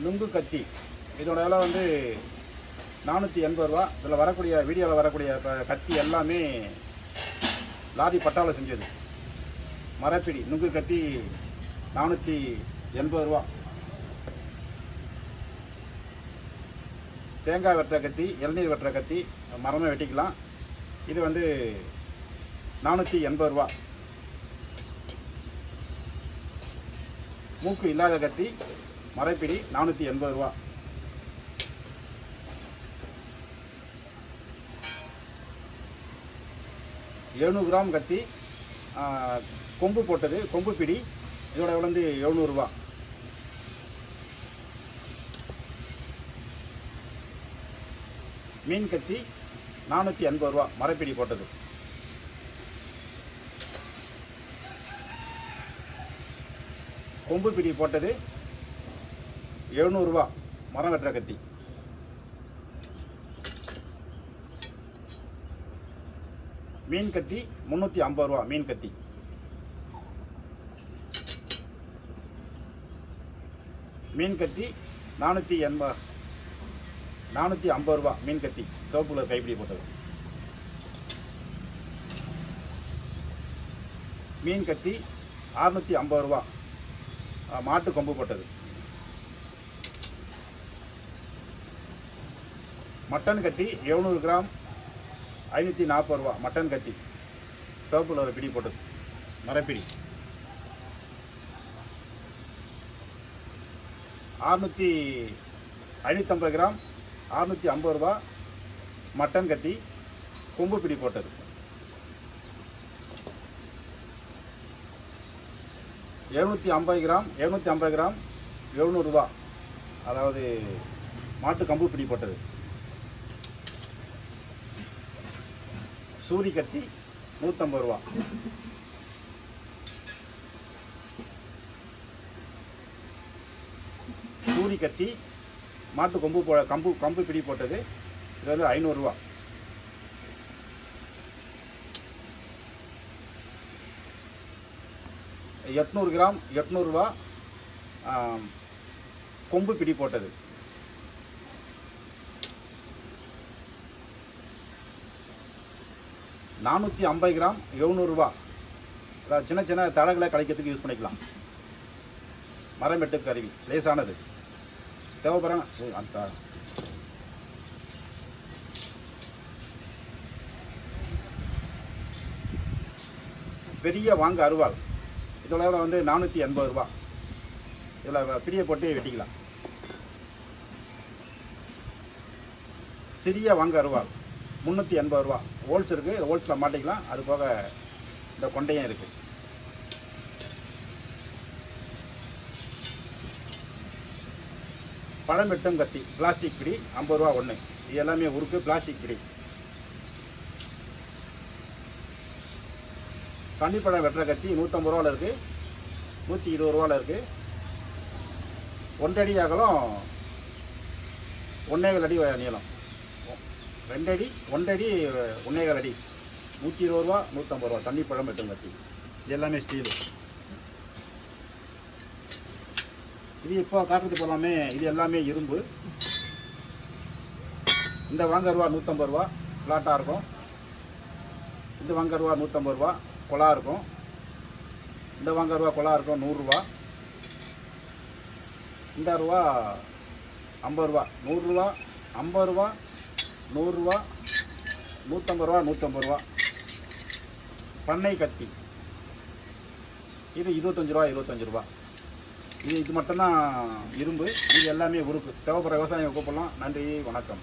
நுங்கு கத்தி. இதோட விலை வந்து 480 ரூபா. இதில் வரக்கூடிய வீடியோவில் வரக்கூடிய கத்தி எல்லாமே லாரி பட்டாவில் செஞ்சது. மரப்பிடி நுங்கு கத்தி 480 ரூபா. தேங்காய் வெட்டுற கத்தி, இளநீர் வெட்டுற கத்தி, மரமே வெட்டிக்கலாம். இது வந்து 480 ரூபா. மூக்கு இல்லாத கத்தி மரப்பிடி 480 ரூபா. கிராம் கத்தி, கொம்பு போட்டது, கொம்பு பிடி. இதோட விலை வந்து 700 ரூபா. மீன் கத்தி 480 ரூபா, மரப்பிடி போட்டது. கொம்பு பிடி போட்டது 700 ரூபா, மரம் வெட்டுற கத்தி. மீன் கத்தி 350 ரூபா, மீன் கத்தி. மீன் கத்தி 450 ரூபா, மீன் கத்தி, சிவப்பு கலர் கைப்பிடி போட்டது. மீன் கத்தி 650 ரூபா, மாட்டு கொம்பு போட்டது. மட்டன் கத்தி 700 கிராம் 540 ரூபா, மட்டன் கத்தி, சிவப்பு கலர் பிடி போட்டது, மரப்பிடி. 550 கிராம் 650 ரூபா, மட்டன் கத்தி, கொம்பு பிடி போட்டது. 750 கிராம் 700 ரூபா, அதாவது மாட்டு கம்பு பிடி போட்டது. சூரி கத்தி 150 ரூபா. சூரி கத்தி, மாட்டு கம்பு பிடி போட்டது. இது வந்து 500 ரூபா. கிராம் 800 ரூபா, கொம்பு பிடி போட்டது. 450 கிராம் 700 ரூபா, அதாவது சின்ன சின்ன தடங்களை கழிக்கிறதுக்கு யூஸ் பண்ணிக்கலாம். மரம் வெட்டு கருவி, லேசானது. தேவைப்படுற அந்த பெரிய வாங்க அருவாள். இதோட வந்து 480 ரூபா. இதில் பிடியை போட்டு வெட்டிக்கலாம். சிறிய வாங்க அருவாள் 380 ரூபா. ஹோல்ஸ் இருக்குது, இது ஹோல்ஸில் மாட்டிக்கலாம். அது போக இந்த கொண்டையும் இருக்குது. பழம் வெட்டும் கத்தி, பிளாஸ்டிக் பிடி 50 ரூபா ஒன்று. இது எல்லாமே உருக்கு, பிளாஸ்டிக் பிடி. தண்ணிப்பழம் வெட்டுற கத்தி 150 ரூபாவில் இருக்குது, 120 ரூபாவில் இருக்குது. 1 அடி அகலம், 1.25 அடி நீளம். 2 அடி 1 அடி 1.25 அடி. 120 ரூபா, 150 ரூபா. தண்ணிப்பழம் வெட்டும் கத்தி. இது எல்லாமே ஸ்டீலு. இது இப்போ காட்டுறது போலாமே, இது எல்லாமே இரும்பு. இந்த வாங்க ரூபா 150 ரூபா, ஃப்ளாட்டாக இருக்கும். இந்த வாங்க ரூபா 150 ரூபா, கொலா இருக்கும். இந்த வாங்க ரூபா கொலா இருக்கும் 100 ரூபா. இந்த ரூபா 50 ரூபா, 100 ரூபா, 50 ரூபா, 100 ரூபா, 150 ரூபா, 150 ரூபா. பண்ணை கத்தி இது 25 ரூபா, 25 ரூபா. இது மட்டும்தான் இரும்பு. இது எல்லாமே உருக்கு. தேவைப்படுற விவசாயிகள் கூப்பிடலாம். நன்றி, வணக்கம்.